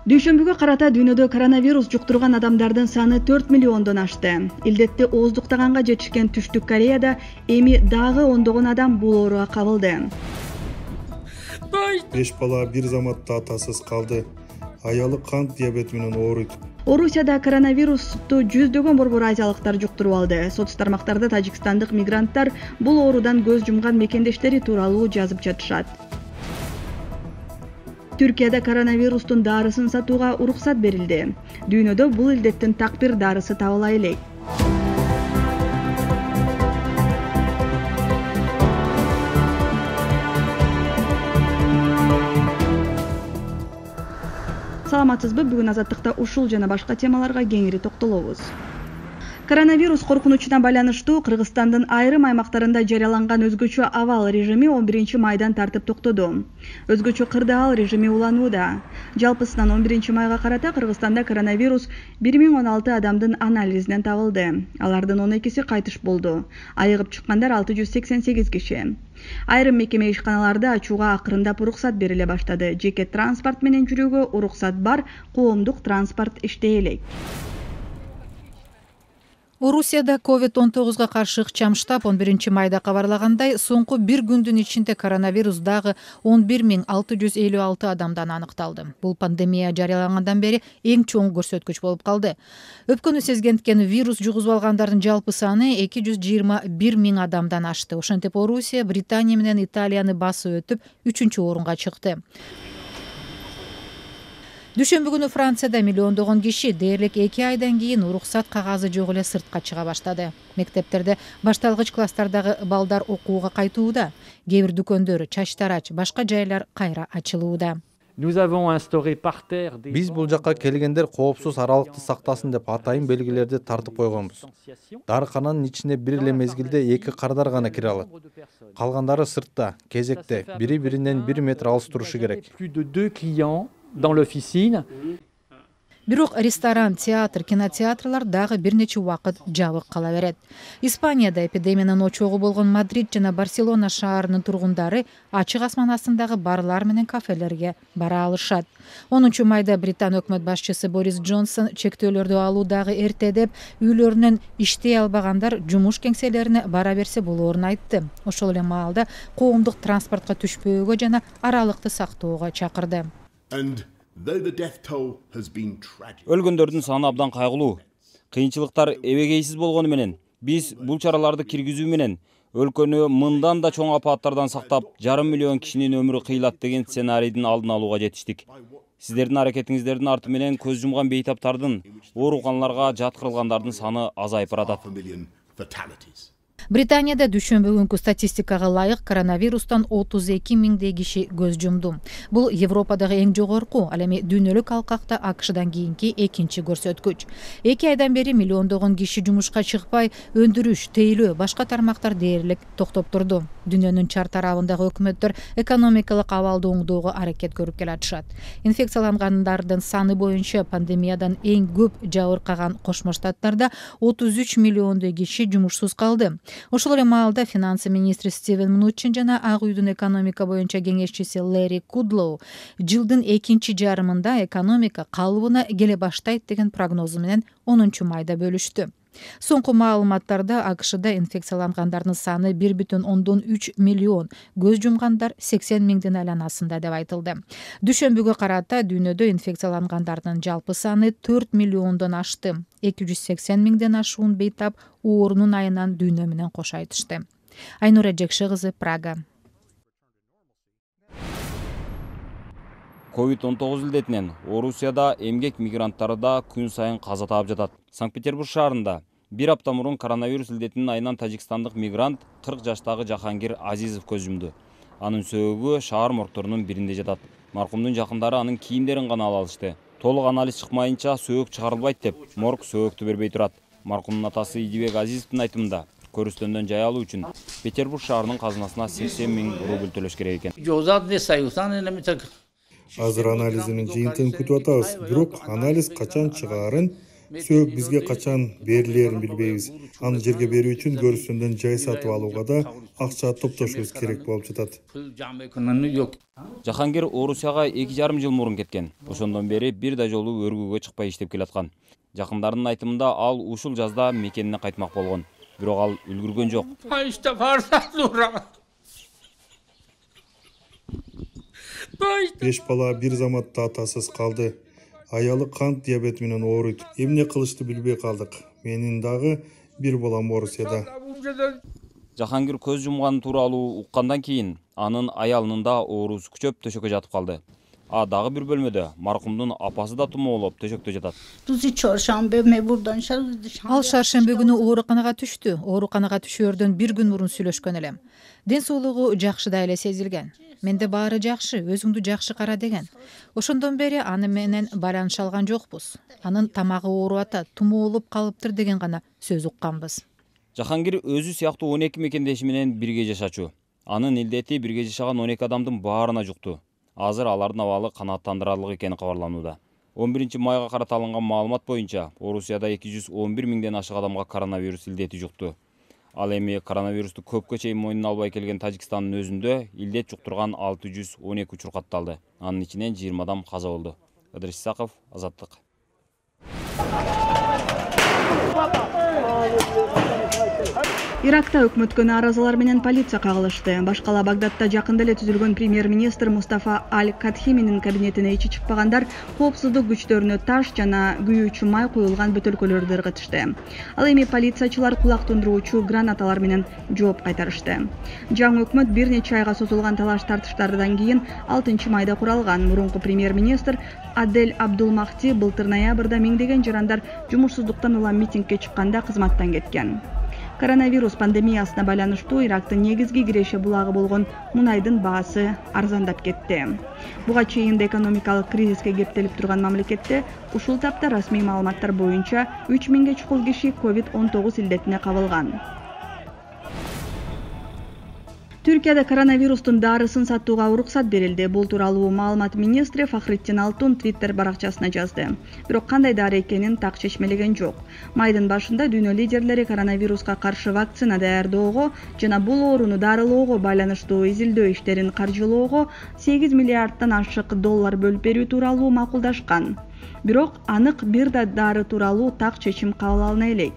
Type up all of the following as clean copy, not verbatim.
Дүйшөмбүгө карата дүйнөдө коронавирус жуктурган адамдардын саны 4 миллиондон ашты. Илдетти ооздуктаганга жетишкен Түштүк Кореяда эми дагы ондогон адам бул ооруга кабылды. 5 бала бир заматта атасыз калды. Аялы кант диабети менен ооруйт. Орусияда коронавирусту жүздөгөн борбор азиялыктар жуктуруп алды. Соц тармактарда тажикстандык мигранттар бул оорудан көз жумган мекендештери тууралуу жазып жатышат. Түркияда коронавирустун дарысын сатууга уруксат берилди. Дүйнөдө бул илдеттин так бир дарысы табыла элек. Саламатсызбы? Бүгүн азаттыкта ушул жана башка темаларга кеңири токтолобуз. Коронавирус коркунучуна байланыштуу Кыргызстандын айрым аймактарында жарыяланган өзгөчө абал режими 11 майдан тартып токтоду. Өзгөчө кырдаал режими уланууда. Жалпысынан 11 майга карата Кыргызстанда коронавирус 1016 адамдын анализинен табылды. Алардын 12си кайтыш болду. Айыгып чыккандар 688 киши. Айрым мекеме ишканаларды ачууга акырындап уруксат бериле баштады. Жеке транспорт менен жүрүүгө уруксат бар, коомдук транспорт иштей элек. Орусияда COVID-19 каршы ыкчам штаб 11 майда кабарлагандай, соңку бир күндүн ичинде коронавирус дагы 11656 адамдан аныкталды. Бул пандемия жарыялангандан бери эң чоң көрсөткүч болуп калды. Өпкөнү сезгендкен вирус жугузуп алгандардын жалпы саны 221 миң адамдан ашты. Ошентип Орусия Британия менен Италияны басып өтүп 3-орунга чыкты. Дүйшөмбү күнү Францияда миллиондогон киши дээрлик 2 айдан кийин уруксат кагазы жок эле сыртка чыга баштады. Мектептерде башталгыч класстардагы балдар окууга кайтууда. Кээ бир дүкөндөр, чачтарач, башка жайлар кайра ачылууда. Биз бул жакка келгендер коопсуз аралыкты сактасын деп атайын белгилерди тартып койгонбуз. Дарыкананын ичине бир эле мезгилде 2 кардар гана кире алат. Калгандары сыртта, кезекте, бири-биринен 1 метр алыс турушу керек. Dans l'officine. Бирок ресторан, театр, кинотеатрлар дагы бир нече убакыт жабык кала берет. Испанияда эпидемиянын очогу болгон Мадрид жана Барселона шаарынын тургундары ачык асман астындагы барлар менен кафелерге бара алышат. 10 майда Британ өкмөт башчысы Борис Джонсон чектөөлөрдү алуу дагы эрте деп, үйлөрүнөн иштей албагандар жумуш кеңселерине бара берсе болоорун айтты. Ошол эле маалда коомдук транспортко түшпөөгө жана аралыкты сактоого чакырды. Өлгөндөрдүн саны абдан кайгылуу. Кыйынчылыктар эбегейсиз болгону менен биз бул чараларды киргизүү менен өлкөнү мындан да чоң апаттардан сактап, 500 миллион кишинин өмүрү кыйлат деген сценарийдин алдын алууга жетиштик. Сиздердин аракетиңиздердин арты менен көз жумган бейтаптардын, ооруканаларга жаткырылгандардын саны азайып баратат. Британияда дүйшөмбү күнкү статистикага ылайык коронавирустан 32 миңдей киши көз жумду. Бул Европадагы эң жогорку, ал эми дүйнөлүк алкакта АКШдан кийинки экинчи көрсөткүч. 2 айдан бери миллиондогон киши жумушка чыкпай, өндүрүш, тейлөө, башка тармактар дээрлик токтоп турду. Дүйнөнүн чар тарабындагы өкмөттөр экономикалык абалды оңдоого аракет көрүп келатышат. Инфекциялангандардын саны боюнча пандемиядан эң көп жабыркаган Кошмо Штаттарда 33 миллиондой киши жумушсуз калды. Ошол эле маалда финансы министри Стивен Мнучин жана Ак үйдүн экономика боюнча кеңешчиси Лэри Кудлоу жылдын экинчи жарымында экономика калыбына келе баштайт деген прогнозу менен 10 майда бөлүштү. Соңку маалыматтарда АКШда инфекциялангандардын саны 1,3 миллион, көз жумгандар 80 миңдин айланасында деп айтылды. Дүйшөмбүгө карата дүйнөдө инфекциялангандардын жалпы саны 4 миллиондон ашты. 280 миңден ашуун бейтап оорунун айынан дүйнө менен кош айтышты. Айнура Жекши кызы, Прага. COVID-19 илдетинен Орусияда эмгек мигранттары да күн сайын каза таап жатат. Санкт-Петербург шаарында бир апта мурун коронавирус илдетинин айынан тажикстандык мигрант 40 жаштагы Жахангир Азизов көз жумду. Анын сөөгү шаар моргторунун биринде жатат. Маркумдун жакындары анын кийимдерин гана ала алышты. Толук анализ чыкмайынча сөөгү чыгарылбайт деп морг сөөгүктү бербей турат. Маркумдун атасы Идибек Азизовдун айтымында көрүстөндөн жай алуу үчүн Петербург шаарынын казынасына 80 миң рубль төлөш керек экен. Азыр анализинин жыйынтыгын күтүп атабыз. Бирок анализ качан чыгаарын Сөөк бизге качан берилерин билбейбиз. Аны жерге берүү үчүн көрүстөндөн жай сатып алууга да акча топтошубуз керек болуп жатат. Жахангир Орусияга 2,5 жыл мурун кеткен. Ошондон бери бир да жолу өргүүгө чыкпай иштеп келаткан. Жакындарынын айтымында ал ушул жазда мекенине кайтмак болгон. Бирок ал үлгүргөн жок. Беш бала бир заматта атасыз калды. Аялы кант диабети менен ооруйт. Эмне кылышты билбей калдык. Менин дагы бир балам Орусияда. Жахангир көз жумганы тууралуу уккандан кийин анын аялынын да оорусу күчөп төшөккө жатып калды. А дагы бир бөлмөдө маркумдун апасы да тумоолоп төшөктө жатат. Ал шаршемби күнү ооруканага түштү. Ооруканага түшөөрдөн бир күн мурун сүйлөшкөн элем. Ден соолугу жакшы да эле сезилген. Менде баары жакшы, өзүңдү жакшы кара деген. Ошондон бери аны менен байланыша алган жокпуз. Анын тамагы ооруп атат, тумоолуп калыптыр деген гана сөз укканбыз. Жахангир өзү сыяктуу 12 мекендеши менен бирге жашачу. Анын илдети бирге жашаган 12 адамдын баарына жукту. Азыр алардын абалы канааттандырарлык экени кабарланууда. 11 майга карата алынган маалымат боюнча Орусияда 211 миңден ашык адамга коронавирус илдети жукту. Ал эми коронавирусту көпкө чейин мойнуна албай келген Тажикстандын өзүндө илдет жуктурган 612 учур катталды. Анын ичинен 20 адам каза болду. Ыдырыс Исаков, Азаттык. Иракта өкмөткө нааразылар менен полиция кагылышты. Башкала Багдадда жакында эле түзүлгөн премьер-министр Мустафа Аль-Кадхиминин кабинетине ичи чыкпагандар коопсуздук күчтөрүнө таш жана күйүүчү май куюлган бөтөлкөлөрдү ыргытышты. Ал эми полициячылар кулак тундуруучу гранаталар менен жооп кайтарышты. Жаңы өкмөт бир нече айга созулган талаш тартыштардан кийин 6 майда куралган. Мурунку премьер-министр Адель Абдулмахти былтыр ноябрда миңдеген жарандар жумушсуздуктан улам митингге чыкканда кызматтан кеткен. Коронавирус пандемиясына байланыштуу Ирактын негизги киреше булагы болгон мунайдын баасы арзандап кетти. Буга чейин да экономикалык кризиске кептелип турган мамлекетте ушул тапта расмий маалыматтар боюнча 3000ге чукул киши COVID-19 илдетине кабылган. Түркияда коронавирустун дарысын сатууга уруксат берилди. Бул тууралуу маалымат министри Фахриддин Алтун Twitter баракчасына жазды. Бирок кандай дары экенин так чечмелеген жок. Майдын башында дүйнө лидерлери коронавируска каршы вакцина даярдоого жана бул ооруну дарылоого байланыштуу изилдөө иштерин каржылоого 8 миллиарддан ашык доллар бөлүп берүү тууралуу макулдашкан. Бирок анык бир да дары тууралуу так чечим кабыл алына элек.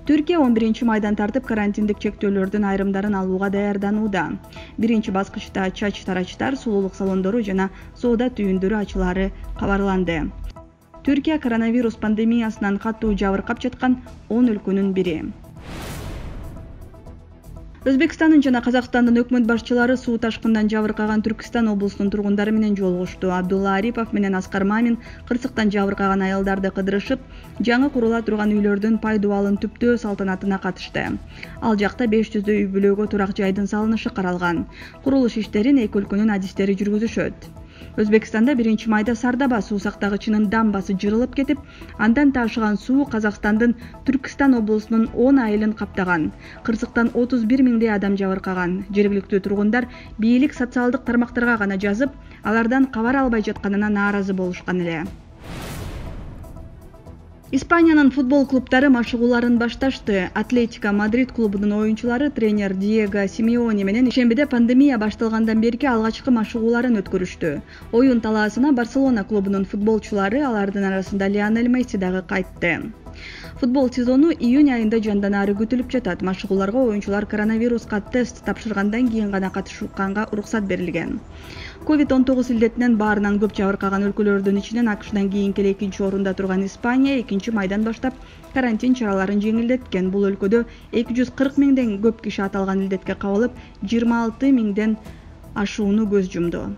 Түркия 11 майдан тартып карантиндик чектөөлөрдүн айрымдарын алууга даярданууда. Биринчи баскычта чач тарачтар, сулуулук салондору жана соода түйүндөрү ачылары кабарланды. Түркия коронавирус пандемиясынан катуу жабыркап жаткан 10 өлкөнүн бири. Өзбекстандын жана Казакстандын өкмөт башчылары суу ташкындан жабыркаган Түркистан облусунун тургундары менен жолугушту. Абдулла Арипов менен Аскар Мамин кырсыктан жабыркаган аялдарды кыдырышып, жаңы курула турган үйлөрдүн пайдубалын түптөө салтанатына катышты. Ал жакта 500 үй бүлөгө турак жайдын салынышы каралган. Курулуш иштерин эки өлкөнүн адистери жүргүзүшөт. Өзбекстанда 1 майда Сардаба суу сактагычынын дамбасы жырылып кетип, андан ташыган суу Казакстандын Түркистан облусунун 10 айылын каптаган. Кырсыктан 31 миңдей адам жабыркаган. Жергиликтүү тургундар бийлик социалдык тармактарга гана жазып, алардан кабар албай жатканына нааразы болушкан эле. Испаниянын футбол клубтары машыгууларын башташты. Атлетика Мадрид клубунун оюнчулары тренер Диего Симеоне менен ишембиде пандемия башталгандан берки алгачкы машыгууларын өткөрүштү. Оюн талаасына Барселона клубунун футболчулары, алардын арасында Лионель Месси дагы кайтты. Футбол сезону июнь айында жанданары күтүлүп жатат. Машыгууларга оюнчулар коронавируска тест тапшыргандан кийин гана катышканга уруксат берилген. COVID-19 илдетинен баарынан көп жабыркаган өлкөлөрдүн ичинен AQШдан кийинки эле 2-нчи орунда турган Испания 2 майдан баштап карантин чараларын жеңилдеткен. Бул өлкөдө 240 миңден көп киши аталган илдетке кабылып, 26 миңден ашууну көз жумду.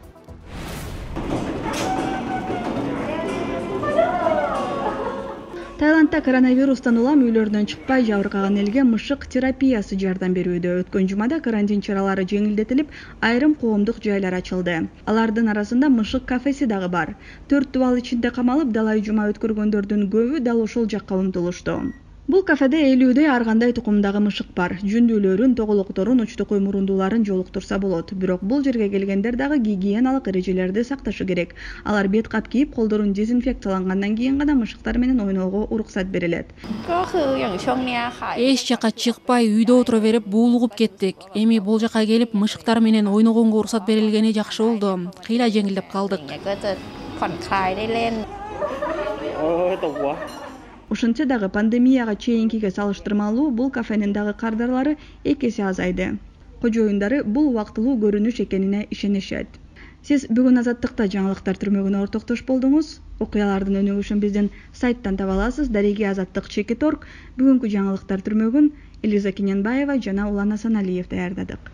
Таиландда коронавирустан улам үйлөрүнөн чыкпай жабыркаган элге мышык терапиясы жардам берүүдө. Өткөн жумада карантин чаралары жеңилдетилип, айрым коомдук жайлар ачылды. Алардын арасында мышык кафеси дагы бар. 4 дубал ичинде камалып, далай жума өткөргөндөрдүн көбү дал ошол жакка умтулушту. Бул кафеде 50 ар кандай тукумдагы мышык бар. Жүндүүлөрүн, тоголокторун, учтукуй мурундууларын жолуктурса болот. Бирок бул жерге келгендер дагы гигиеналык эрежелерди сакташы керек. Алар бет кап кийип, колдорун дезинфекциялангандан кийин гана мышыктар менен ойноого уруксат берилет. Эч жака чыкпай, үйдө отура берип буулугуп кеттик. Эми бул жака келип мышыктар менен ойногонго уруксат берилгени жакшы болду. Кыйла жеңилдеп калдык. Ошентсе дагы пандемияга чейинкиге салыштырмалуу бул кафенин дагы кардарлары 2 эсе азайды. Кожоюндары бул убактылуу көрүнүш экенине ишенишет. Сиз бүгүн Азаттыкта жаңылыктар түрмөгүнө ортоктош болдуңуз. Окуялардын өнүгүшүн биздин сайттан таба аласыз. Дареги Азаттык.org. Бүгүнкү жаңылыктар түрмөгүн Элиза Кененбаева жана Улан Асаналиев даярдадык.